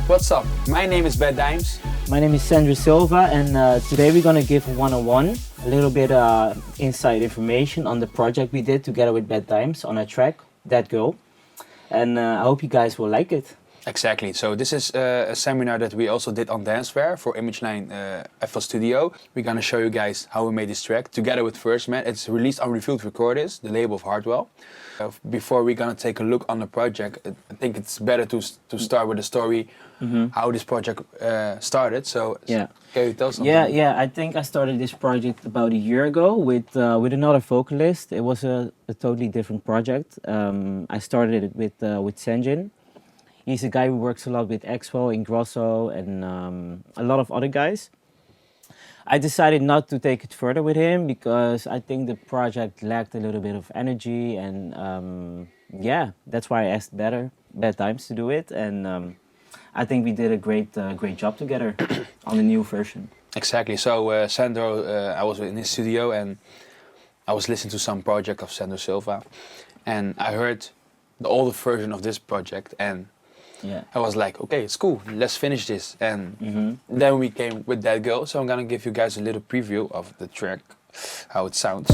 What's up? My name is BADD. My name is SANDRO SILVA, and today we're gonna give one-on-one a little bit inside information on the project we did together with BADD on a track, That Girl. And I hope you guys will like it. Exactly. So this is a seminar that we also did on Dancefair for Image9 FL Studio. We're gonna show you guys how we made this track together with First Man. It's released on Revealed Recordings, the label of Hardwell. Before we're gonna take a look on the project, I think it's better to start with the story, how this project started. So yeah, can you tell something? Yeah. I think I started this project about a year ago with another vocalist. It was a totally different project. I started it with Sanjin. He's a guy who works a lot with Expo, Ingrosso, and a lot of other guys. I decided not to take it further with him because I think the project lacked a little bit of energy, and yeah, that's why I asked BADD to do it, and I think we did a great job together on the new version. Exactly. So Sandro, I was in his studio and I was listening to some project of SANDRO SILVA, and I heard the older version of this project, and yeah, I was like, okay, it's cool, let's finish this. And then we came with That Girl, so I'm gonna give you guys a little preview of the track, how it sounds.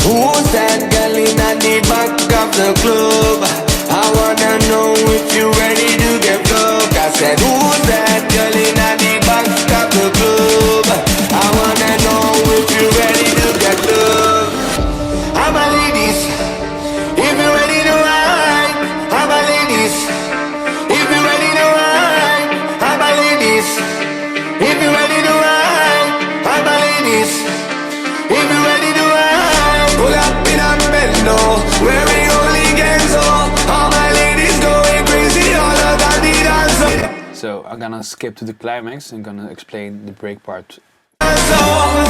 Who's that girl in the back of the club? I wanna know if you ready to get fucked. I said, who's that girl in the back of the club? I wanna know if you ready to get fucked. I'm a ladies, if you ready to ride. I'm a ladies, if you ready to ride. I'm a ladies, if you ready to ride. I'm a ladies, if you ready to ride. Pull up in a bendo, wearing only Genzo. All my ladies going crazy, all about the dance. So I'm gonna skip to the climax and gonna explain the break part. So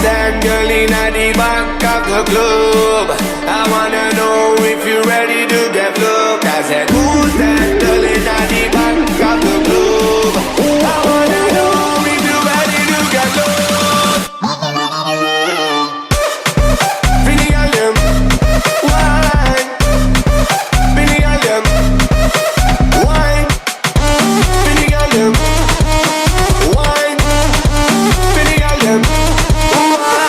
that girl in the back of the club, I wanna know if you ready to get looked. I said, who's that girl in the back of the club? I wanna know if you ready to get looked. Finny and them, wine. Finny and them, wine. Finny and them, wine. Finny and them, wine.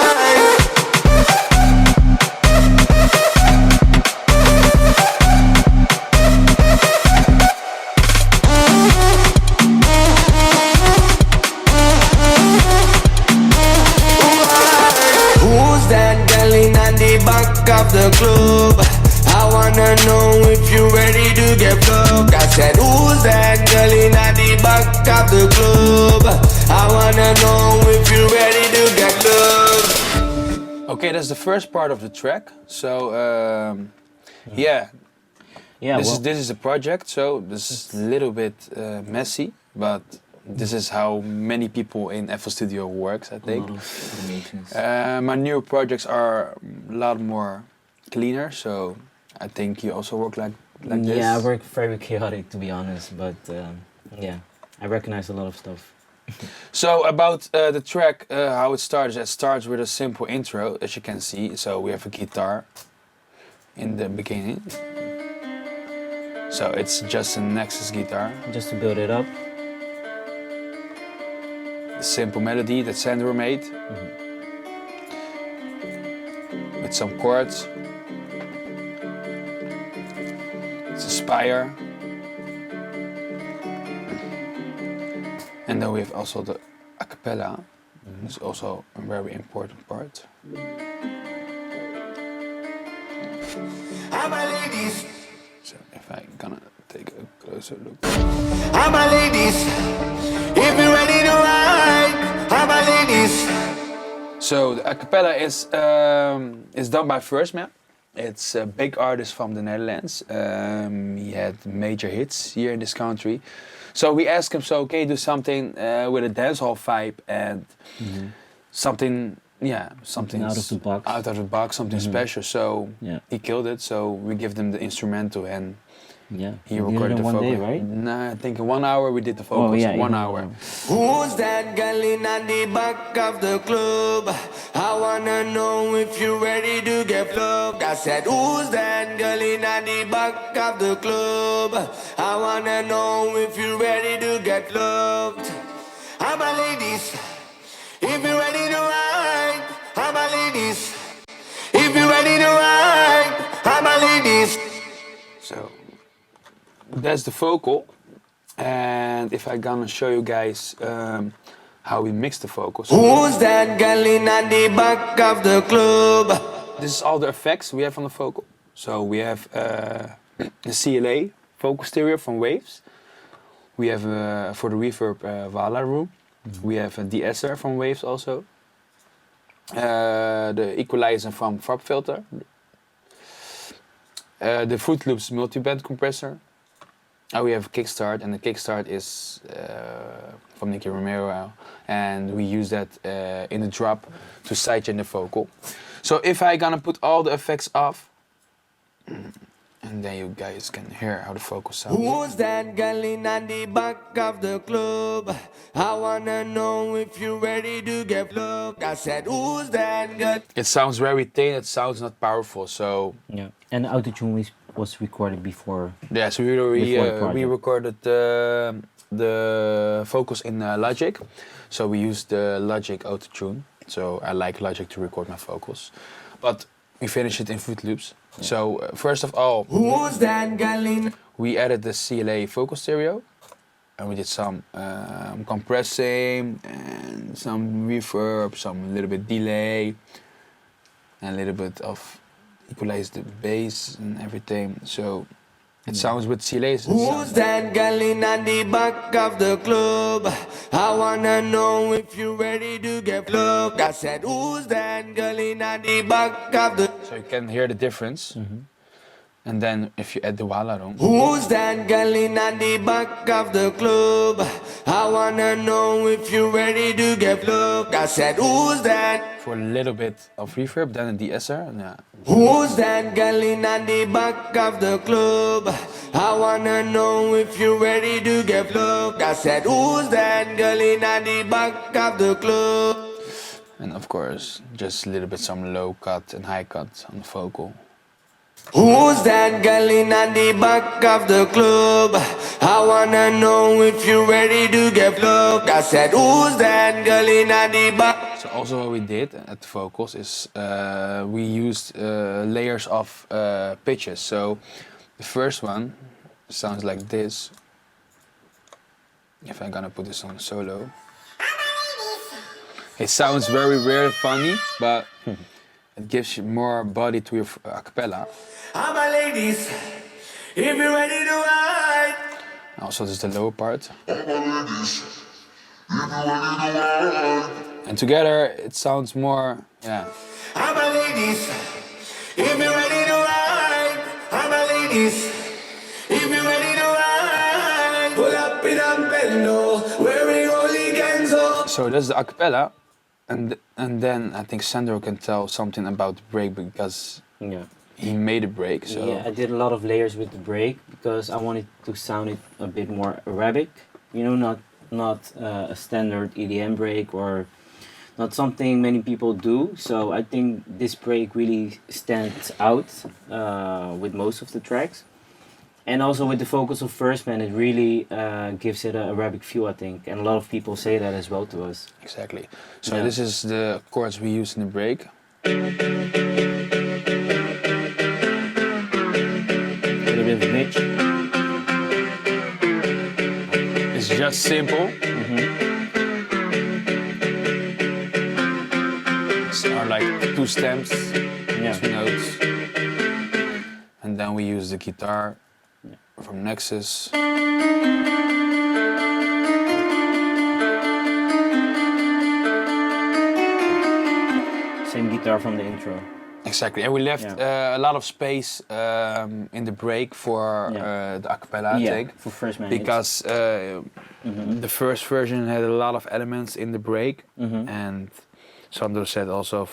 Who's that girl in the back of the club? I wanna know if you ready to get fucked. I said, who's that girl in the back of the club? I wanna know if you ready to get fucked. Okay, that's the first part of the track. So yeah, this is a project. So this is a little bit messy, but this is how many people in FL Studio works, I think. A lot of animations. My new projects are a lot more cleaner, so I think you also work like this. Yeah, I work very chaotic, to be honest, but yeah, I recognize a lot of stuff. So about the track, how it starts with a simple intro, as you can see. So we have a guitar in the beginning. So it's just a Nexus guitar. Just to build it up. A simple melody that Sandro made. With some chords. It's a spire. And then we have also the a cappella. It's also a very important part. I'm a ladies, So if I'm gonna take a closer look. I'm a ladies, if you ready to ride. I'm a ladies. So the a cappella is done by First Man. It's a big artist from the Netherlands. He had major hits here in this country. So we asked him, so okay, do something with a dancehall vibe and something out of the box. Out of the box, something special. So Yeah. he killed it. So we give them the instrumental, and Yeah. He You did it recorded in the one vocal. day, right? Nah, I think in 1 hour we did the vocals. Oh yeah, one in hour. Who's that girl in the back of the club? I wanna know if you're ready to get plugged. I said, who's that girl in the back of the club? I wanna know if you're ready to get plugged. How about ladies? If you're ready to ride, how about ladies? If you're ready to ride, how about ladies? So that's the vocal. And if I'm gonna show you guys how we mix the vocals. Who's that girl in the back of the club? This is all the effects we have on the vocal. So we have the CLA vocal stereo from Waves. We have for the reverb Wala room. We have a de-esser from Waves also. The equalizer from Fab Filter. The Fruit Loops multiband compressor. We have a kickstart, and the kickstart is from Nicky Romero, and we use that in the drop to sidechain the vocal. So if I gonna put all the effects off, and then you guys can hear how the vocal sounds. Who's that girl in the back of the club? I wanna know if you're ready to get plugged. I said, who's that girl? It sounds very thin, it sounds not powerful, so... Yeah. And the autotune was recorded before. Yeah, so Before the we project. recorded the vocals in Logic. So we used the Logic autotune. So I like Logic to record my vocals. But we finished it in Fruit Loops. Yeah. So first of all, Who's that girl in? we added the CLA vocal stereo. And we did some compressing and some reverb, some little bit delay. And a little bit of equalize the bass and everything. So it sounds with CLA's. Who's that girl in the back of the club? I wanna know if you're ready to get plugged. I said, who's that girl in the back of the? So you can hear the difference. And then if you add the Wala room. Who's that girl in the back of the club? I wanna know if you're ready to get plugged. I said, who's that? For a little bit of reverb, then a de-esser. Yeah. Who's that girl in the back of the club? I wanna know if you're ready to get plugged. I said, who's that girl in the back of the club? And of course, just a little bit some low cut and high cut on the vocal. Who's that girl in the back of the club? I wanna know if you're ready to get plugged. I said, who's that girl in the back? So also what we did at the vocals is we used layers of pitches. So the first one sounds like this. If I'm gonna put this on solo. It sounds very funny, but it gives you more body to your a cappella. I'm a ladies, if you're ready to ride. Also, this is the lower part. And together, it sounds more, yeah. I'm a ladies, if you're ready to ride. I'm a ladies, if you're ready to ride. Pull up in a bendo, wearing only Genzo. So that's the acapella, and then I think Sandro can tell something about the break because he made a break. So Yeah, I did a lot of layers with the break because I wanted to sound it a bit more Arabic. You know, not a standard EDM break or not something many people do. So I think this break really stands out with most of the tracks. And also with the vocals of First Man, it really gives it an Arabic feel, I think. And a lot of people say that as well to us. exactly. So this is the chords we use in the break. A little bit of glitch. It's just simple. So are like two stems, two notes. And then we use the guitar from Nexus. Same guitar from the intro. Exactly, and we left a lot of space in the break for the acapella, I think. For First Man. Because the first version had a lot of elements in the break, and Sandro said also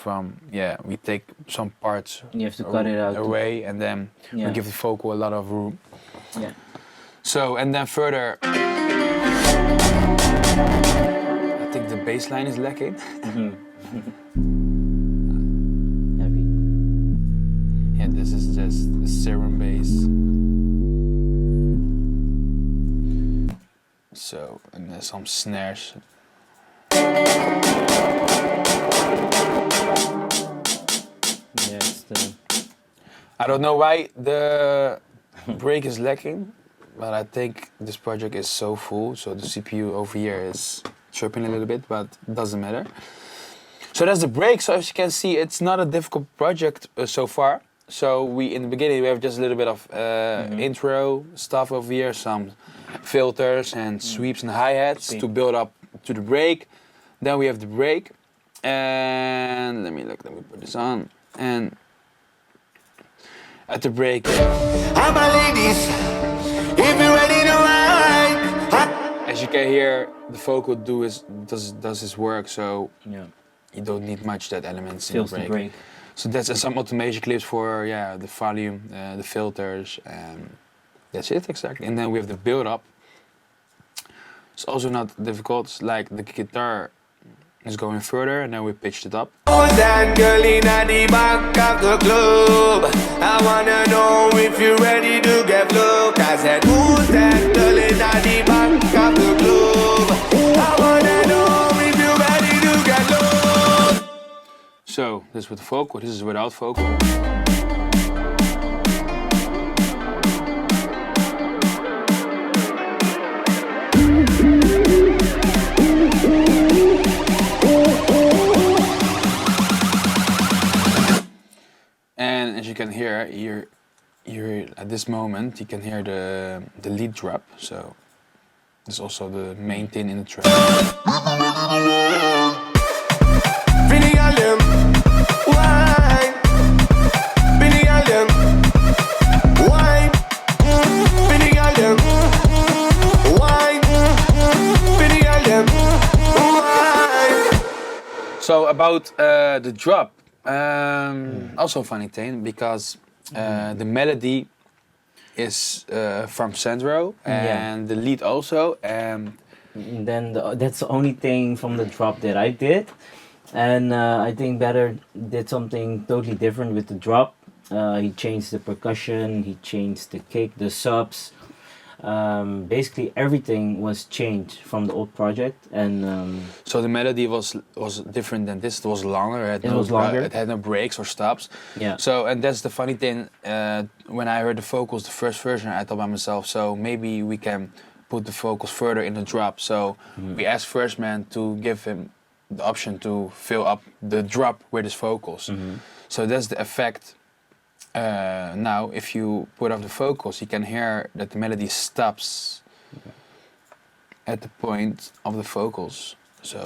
we take some parts you have to cut it out away, and then we give the vocal a lot of room. Yeah. So, and then further, I think the bass line is lacking. Heavy. Yeah, this is just the serum bass. So, and there's some snares. Yes. I don't know why the break is lacking, but I think this project is so full, so the CPU over here is chirping a little bit, but it doesn't matter. So that's the break. So as you can see, it's not a difficult project so far. So in the beginning we have just a little bit of intro stuff over here, some filters and sweeps and hi-hats to build up to the break. Then we have the break, and let me put this on. And at the break, How my ladies, if you're ready to ride. as you can hear, the vocal does his work. So Yeah. you don't need much that elements in Fills the the break. break. So that's some automation clips for the volume, the filters, and that's it exactly. And then we have the build up. It's also not difficult. It's like the guitar is going further, and then we pitched it up. Who's that girl in the back of the club? I wanna know if you're ready to get look. I said, who's that girl in the back of the club? I wanna know if you're ready to get look. So this is with vocal. This is without vocal. And as you can hear, you're at this moment you can hear the lead drop. So this is also the main thing in the track. Vinny all them, wine. Vinny all them, wine. Vinny all them, wine. Vinny all them, wine. So about the drop, also a funny thing because the melody is from Sandro and the lead also, and Then that's the only thing from the drop that I did, and I think Better did something totally different with the drop. He changed the percussion, he changed the kick, the subs. Basically everything was changed from the old project, and so the melody was different than this. It was longer. It was longer. It had no breaks or stops. yeah. So and that's the funny thing. When I heard the vocals, the first version, I thought by myself, so maybe we can put the vocals further in the drop. So we asked First Man to give him the option to fill up the drop with his vocals. So that's the effect. Now, if you put off the vocals, you can hear that the melody stops at the point of the vocals. So.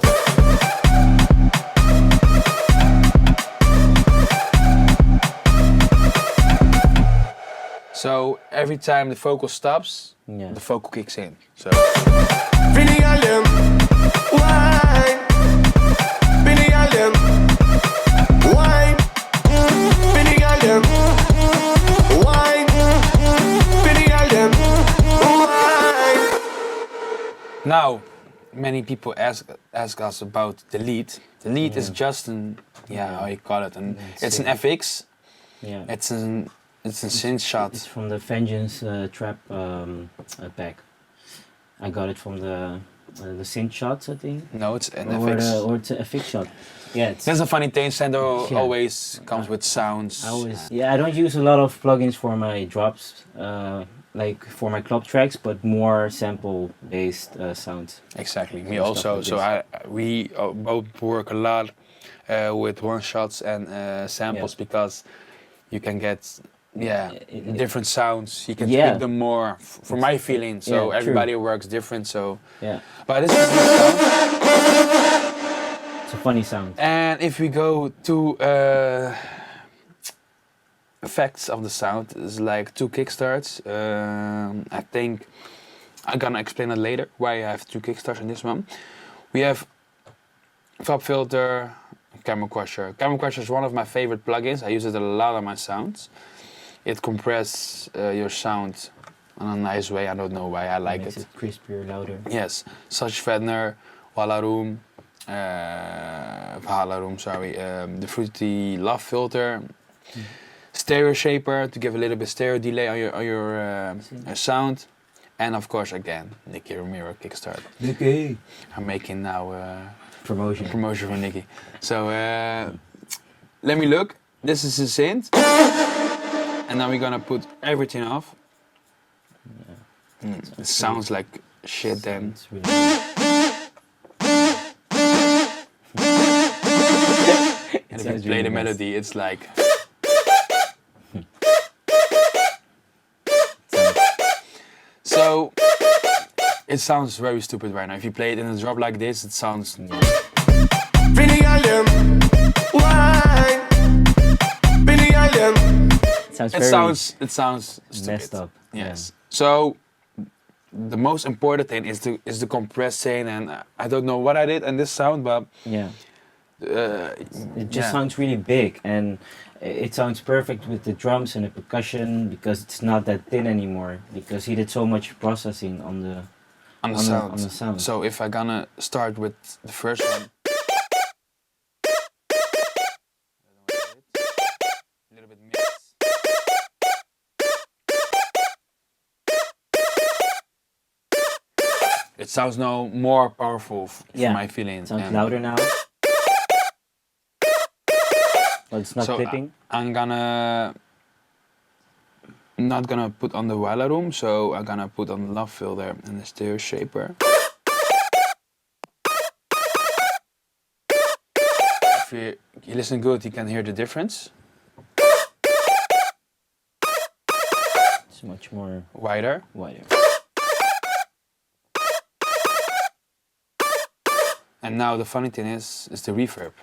So every time the vocal stops, Yeah. the vocal kicks in. So. Vinny all them, wine. Vinny all them, wine. Vinny all them, wine. Vinny all them, wine. Now, many people ask us about the lead. The lead is just how you call it, it's an FX. Yeah. It's a synth shot. It's from the Vengeance trap pack. I got it from the synth shots, I think. No, it's an Or, FX. or it's a FX shot. Yeah, it's, That's a funny thing. Sandro Yeah. always comes with sounds. I don't use a lot of plugins for my drops, like for my club tracks, but more sample-based sounds. Exactly. Me Stuff also. like So this. we both work a lot with one shots and samples because you can get different sounds. You can tweak them more. For my feeling. So true. everybody works different. So. Yeah, But this is the sound. it's a funny sound. And if we go to effects of the sound, it's like 2 kickstarts. I think I'm gonna explain it later why I have 2 kickstarts in this one. We have Fab Filter, Camera Crusher. Camera Crusher is one of my favorite plugins. I use it a lot on my sounds. It compresses your sound in a nice way. I don't know why I like Makes it. it crispier, louder. Yes, such Fedner, Wallaroom, Wallaroom, sorry, the Fruity Love Filter, stereo shaper to give a little bit stereo delay on your sound, and of course again Nicky Romero kickstart. Nicky. I'm making now Promotion. promotion for Nicky. So let me look. This is the synth, and now we're gonna put everything off. It sounds like shit then. It's really And if you play the melody, it's like. So it sounds very stupid right now. If you play it in a drop like this, it sounds. Vinny all them, why? Vinny all them. It sounds very It sounds stupid. messed up. Yes. So the most important thing is the compressing, and I don't know what I did in this sound, but Yeah. It just yeah. sounds really big, and it sounds perfect with the drums and the percussion because it's not that thin anymore. Because he did so much processing on the on the on sound. on the sound. So if I'm gonna start with the first one. A little bit mix. It sounds now more powerful for my feeling. It sounds and louder now. But it's not so clipping. I'm not gonna put on the Wallaroom, so I'm gonna put on the Love Filter and the stereo shaper. If you listen good, you can hear the difference. It's much more Wider. wider. And now the funny thing is the reverb.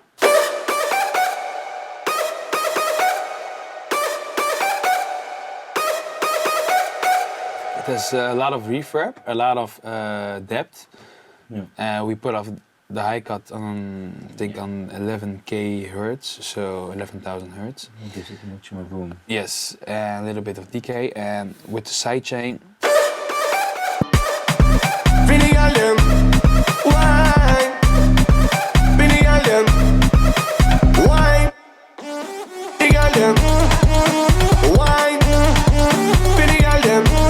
It has a lot of reverb, a lot of depth. Yeah. We put off the high cut on, I think, on 11k hertz, so 11,000 hertz. It gives it much more room. Yes, and a little bit of decay, and with the sidechain. Vinny all them, why? Vinny all them, why? Vinny all them, why? Vinny all them, why?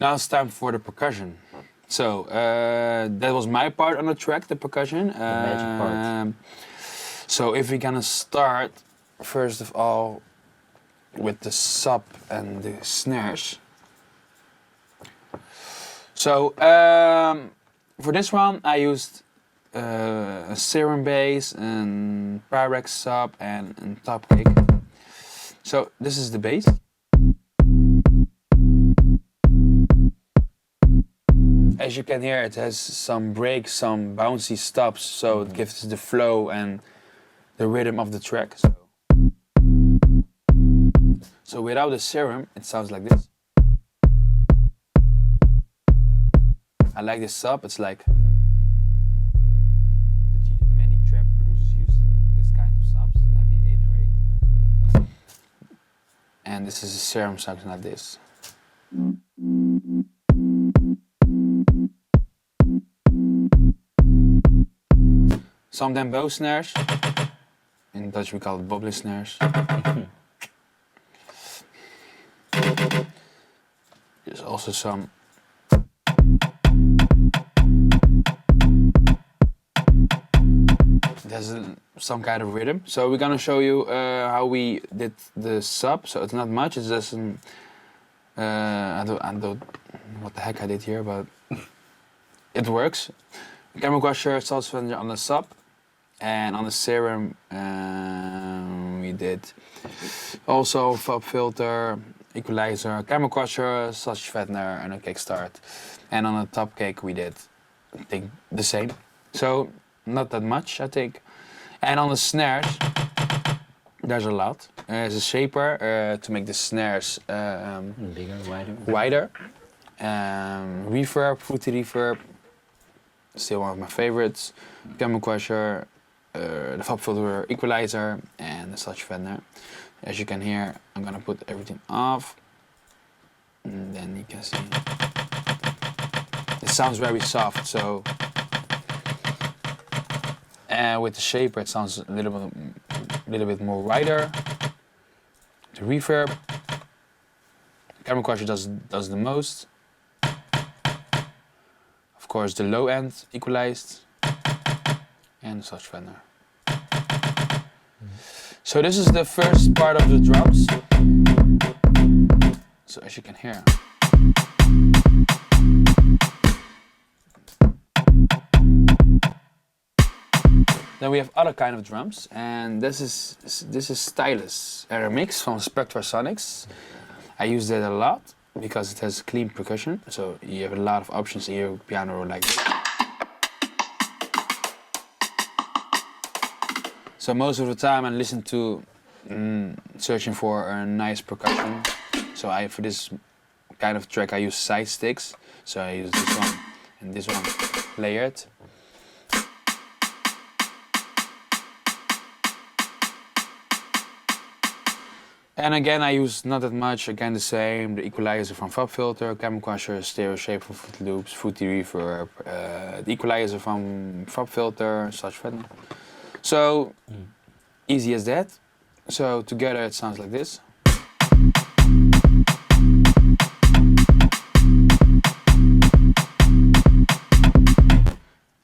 Now it's time for the percussion. So that was my part on the track, the percussion. The magic part. So if we're gonna start, first of all, with the sub and the snares. So for this one, I used a serum bass and Pyrex sub and top kick. So this is the bass. As you can hear, it has some breaks, some bouncy stops, so it gives the flow and the rhythm of the track. So without the serum, it sounds like this. I like this sub. It's like many trap producers use this kind of subs, heavy 808. And this is a serum something like this. Some then bow snares. In Dutch we call it bubbly snares. There's also some there's some kind of rhythm. So we're gonna show you how we did the sub. So it's not much. It's just an I don't what the heck I did here, but it works. Camera crusher, salt sponge on the sub, and on the serum we did also pop filter, equalizer, camera crusher, sausage fattener, and a kickstart. And on the top cake we did, I think, the same. So not that much, I think. And on the snares, There's a lot. There's a shaper to make the snares Bigger, wider. wider. Reverb, fruity reverb, still one of my favorites. Camel crusher, the fab filter equalizer, and the such fender. As you can hear, I'm gonna put everything off, and then you can see it sounds very soft. So, and with the shaper, it sounds a little bit more wider. The reverb, camel crusher does the most. Of course, the low end equalized, and such fender. So this is the first part of the drums. So as you can hear. Then we have other kind of drums, and this is Stylus, a remix from Spectrasonics. I use that a lot because it has clean percussion, so you have a lot of options in your piano roll like this. So most of the time I listen to searching for a nice percussion. So for this kind of track I use side sticks. So I use this one and this one layered. And again I use not that much, again the same, the equalizer from Fab Filter, camel crusher, stereo shape from Fruity Loops, Fruity Reverb, the equalizer from Fab Filter, such fender. So, easy as that. So together it sounds like this.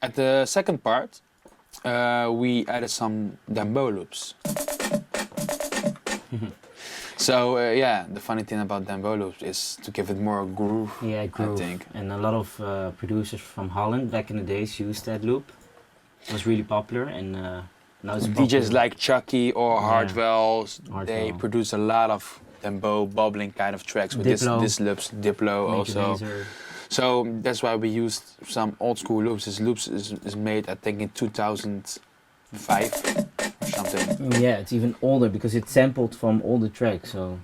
At the second part, we added some Dembo loops. So yeah, the funny thing about Dembo loops is to give it more groove. Yeah, groove. I think. And a lot of producers from Holland back in the days used that loop. It was really popular, and now it's popular. DJs like Chucky or Hardwell, they Hardwell. produce a lot of Dembo bubbling kind of tracks with this loops, Diplo also. Razer. So that's why we used some old school loops. This loops is made I think in 2005 or something. Yeah, it's even older because it's sampled from older tracks, so.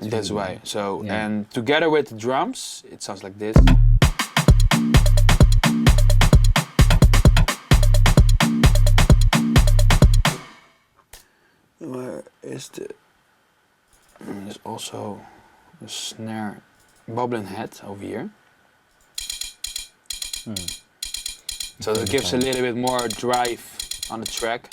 That's why. So Yeah. and together with the drums, it sounds like this. Where is the? There's also a snare bubbling head over here. So that gives a little bit more drive on the track.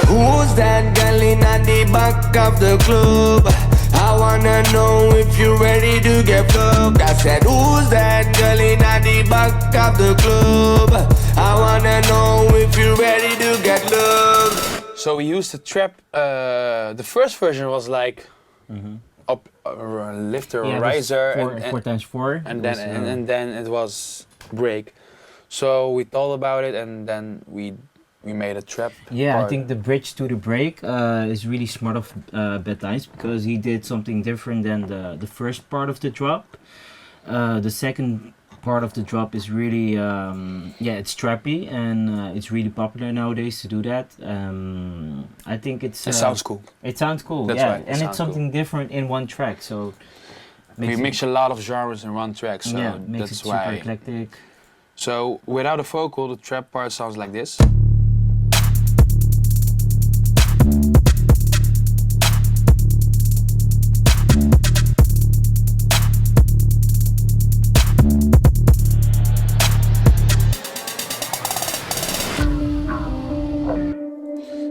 Who's that girl in the back of the club? I wanna know if you're ready to get fucked. I said, who's that girl in the back of the club? I wanna know if you're ready to get love. So we used the trap. The first version was like up lifter or riser, four times four. and then it was break. So we thought about it, and then we made a trap. Yeah, part. I think the bridge to the break is really smart of BADD because he did something different than the first part of the drop. The second part of the drop is really, it's trappy, and it's really popular nowadays to do that. I think it sounds cool. It sounds cool, That's yeah, right, it and sounds it's something different in one track. So We mix a lot of genres in one track, so yeah, makes that's it super why. eclectic. So without a vocal, the trap part sounds like this.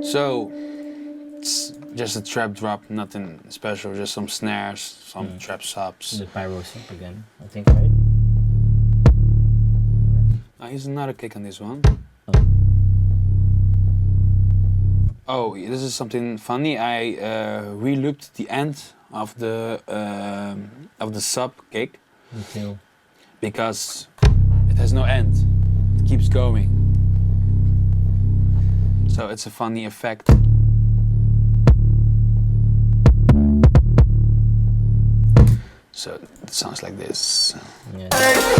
So it's just a trap drop, nothing special, just some snares, some trap subs. The pyro sync again, I think, right? Here's another kick on this one. Oh. Oh, this is something funny. I re-looped the end of the sub kick Me too. because it has no end. It keeps going. So it's a funny effect. So it sounds like this. Yeah.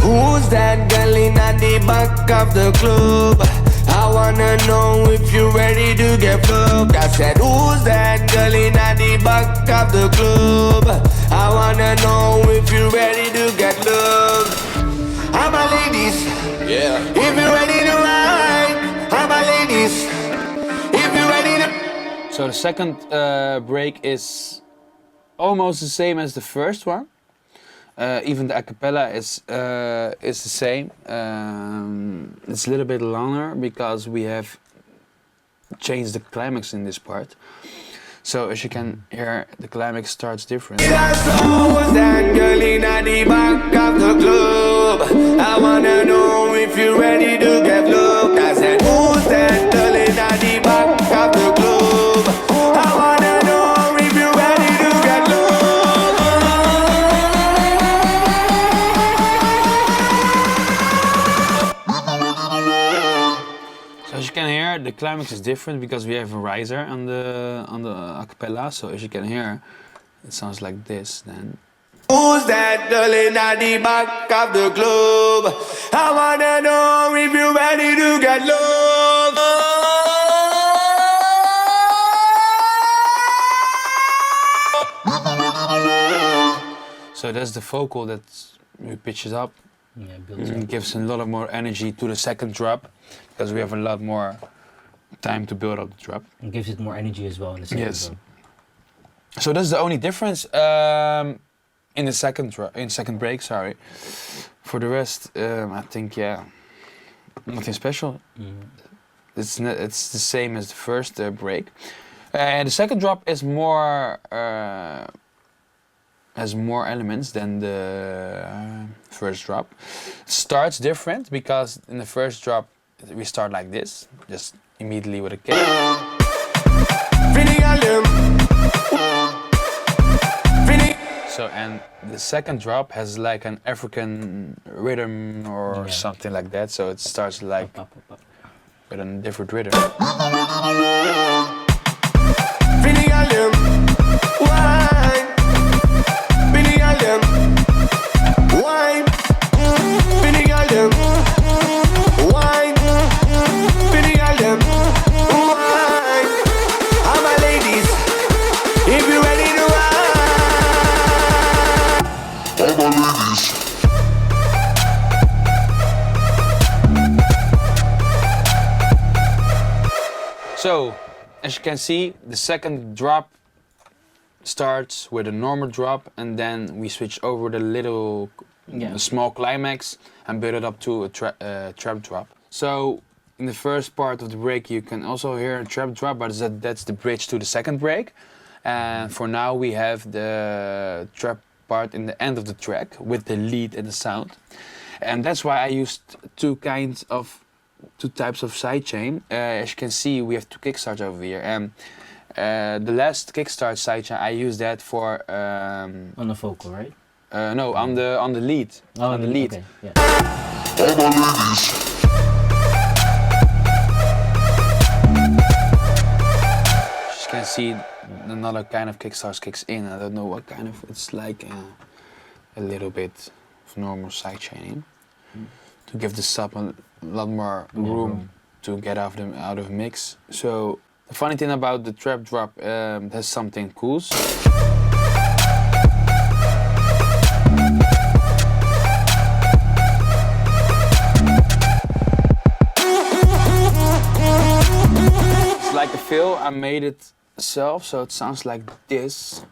Who's that girl in the back of the club? I wanna know if you're ready to get fucked. I said, who's that girl in the back of the club? I wanna know if you're ready to get loved. How my ladies? Yeah. If you're ready to ride, how my ladies? If you're ready to. So the second break is almost the same as the first one. Even the acapella is the same. It's a little bit longer because we have changed the climax in this part. So as you can hear, the climax starts different. That's always that girl in the back of the club. I wanna know if you're ready to get looked. I said, who's that girl in the back of the club? I wanna know if you're ready to get looked. So as you can hear, the climax is different because we have a Razer on the acapella. So as you can hear, it sounds like this then. Who's that girl in the back of the club? I wanna know if you're ready to get love. So that's the vocal that we pitch it up. Yeah, builds up. It gives a lot of more energy to the second drop because we have a lot more time to build up the drop. It gives it more energy as well in the second Yes. drum. So that's the only difference in the second break. Sorry. For the rest, I think nothing special. It's the same as the first break. And the second drop is more has more elements than the first drop. It starts different because in the first drop we start like this, just immediately with a kick. So and the second drop has like an African rhythm or something like that. So it starts like with a different rhythm. So, as you can see, the second drop starts with a normal drop and then we switch over the little small climax and build it up to a trap drop. So, in the first part of the break you can also hear a trap drop, but that's the bridge to the second break. And for now we have the trap part in the end of the track with the lead and the sound. And that's why I used two types of sidechain. As you can see, we have two kickstarts over here. And the last kickstart sidechain, I used that for on the vocal, right? No, on the lead. Oh, on the lead. Okay, yeah. As you can see, another kind of kickstart kicks in. I don't know what kind of. It's like a little bit of normal sidechaining to give the sub a lot more room to get out of mix. So the funny thing about the trap drop, has something cool. It's like a fill. I made it myself, so it sounds like this.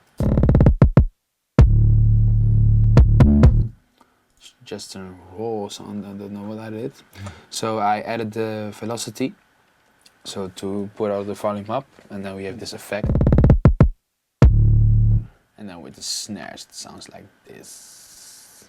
Just a raw sound, I don't know what I did. So I added the velocity, so to put out the volume up, and then we have this effect. And then with the snares, it sounds like this.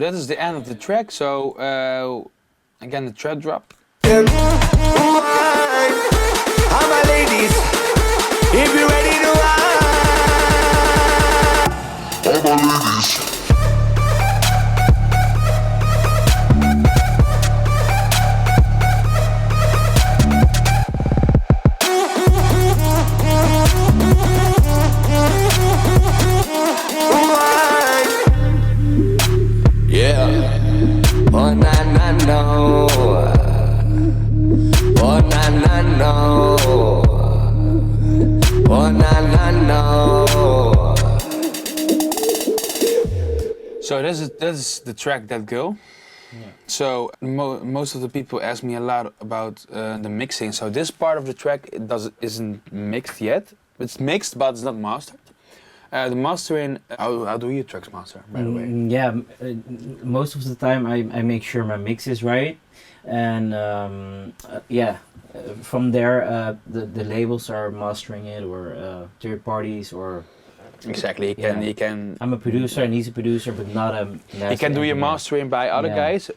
that is the end of the track. So again, the tread drop. All my ladies, if you're ready to ride. All my ladies. Yeah. Oh na na no. Oh na na no. Oh na na no. So this is the track That Girl. Yeah. So most of the people ask me a lot about the mixing. So this part of the track isn't mixed yet. It's mixed, but it's not mastered. The mastering, how do you tracks master, by the way? Yeah, most of the time I make sure my mix is right, and from there the labels are mastering it, or third parties, or Exactly. You can. I'm a producer and he's a producer, but not a. You can do your mastering by other Yeah. guys,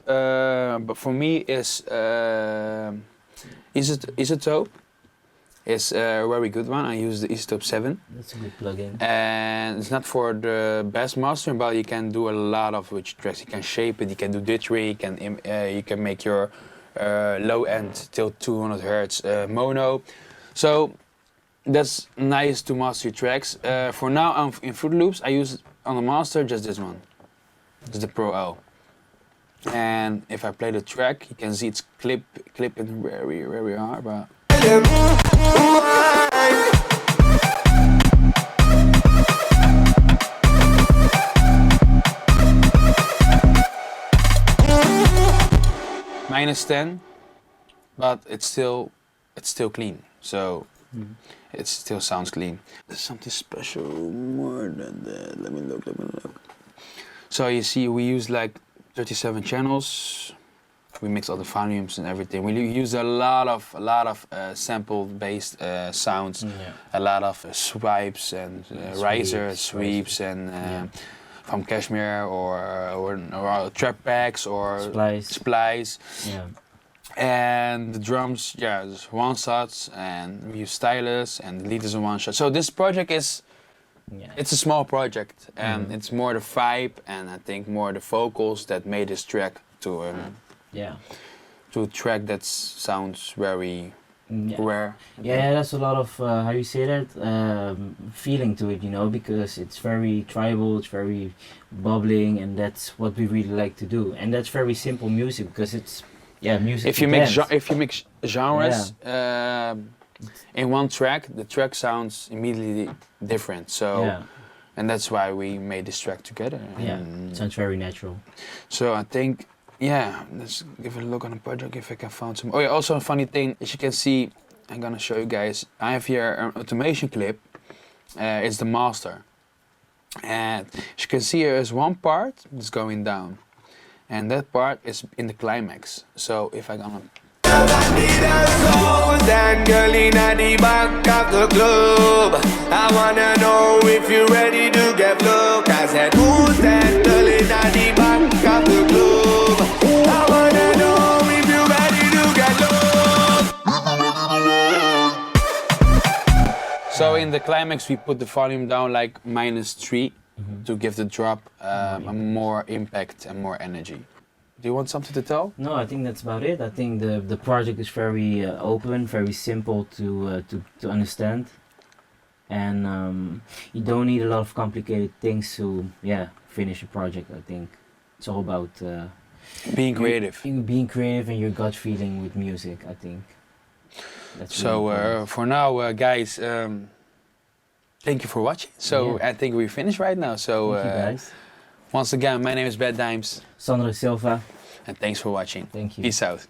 but for me Isotope is a very good one. I use the Isotope 7. That's a good plugin. And it's not for the best mastering, but you can do a lot of which tracks. You can shape it, you can do didgeridoo, you can make your low end till 200 hertz mono. So that's nice to master your tracks. For now, I'm in Fruit Loops. I use on the master just this one. It's the Pro L. And if I play the track, you can see it's clipping very hard. But -10, but it's still clean. So it still sounds clean. There's something special more than that. Let me look. So you see, we use like 37 channels. We mix all the volumes and everything. We use a lot of sample-based sounds. A lot of swipes and Razer sweeps and from Cashmere or trap packs or splice. Yeah. And the drums, just one shots, and we use stylus and the lead is a one shot. So this project is, it's a small project, and it's more the vibe and I think more the vocals that made this track to a track that sounds very rare. Yeah, that's a lot of how you say that feeling to it, you know, because it's very tribal, it's very bubbling, and that's what we really like to do. And that's very simple music because it's music. If you mix genres in one track, the track sounds immediately different. So and that's why we made this track together. It sounds very natural. So I think. Let's give it a look on the project if I can find some. Oh yeah, also a funny thing, as you can see, I'm gonna show you guys. I have here an automation clip. It's the master. And as you can see, here is one part that's going down. And that part is in the climax. So if I'm gonna... That girl in the back of the club. I wanna know if you're ready to get look. I said, who's that girl in the back of the club? I wanna know if you're ready to get look. So in the climax we put the volume down like -3 to give the drop more impact and more energy. Do you want something to tell? No, I think that's about it. I think the project is very open, very simple to understand, and you don't need a lot of complicated things to finish a project. I think it's all about being creative. Being creative and your gut feeling with music. I think. That's so for now, guys, thank you for watching. So I think we're finished right now. So thank you guys. Once again, my name is BADD. Sandro Silva. And thanks for watching. Thank you. Peace out.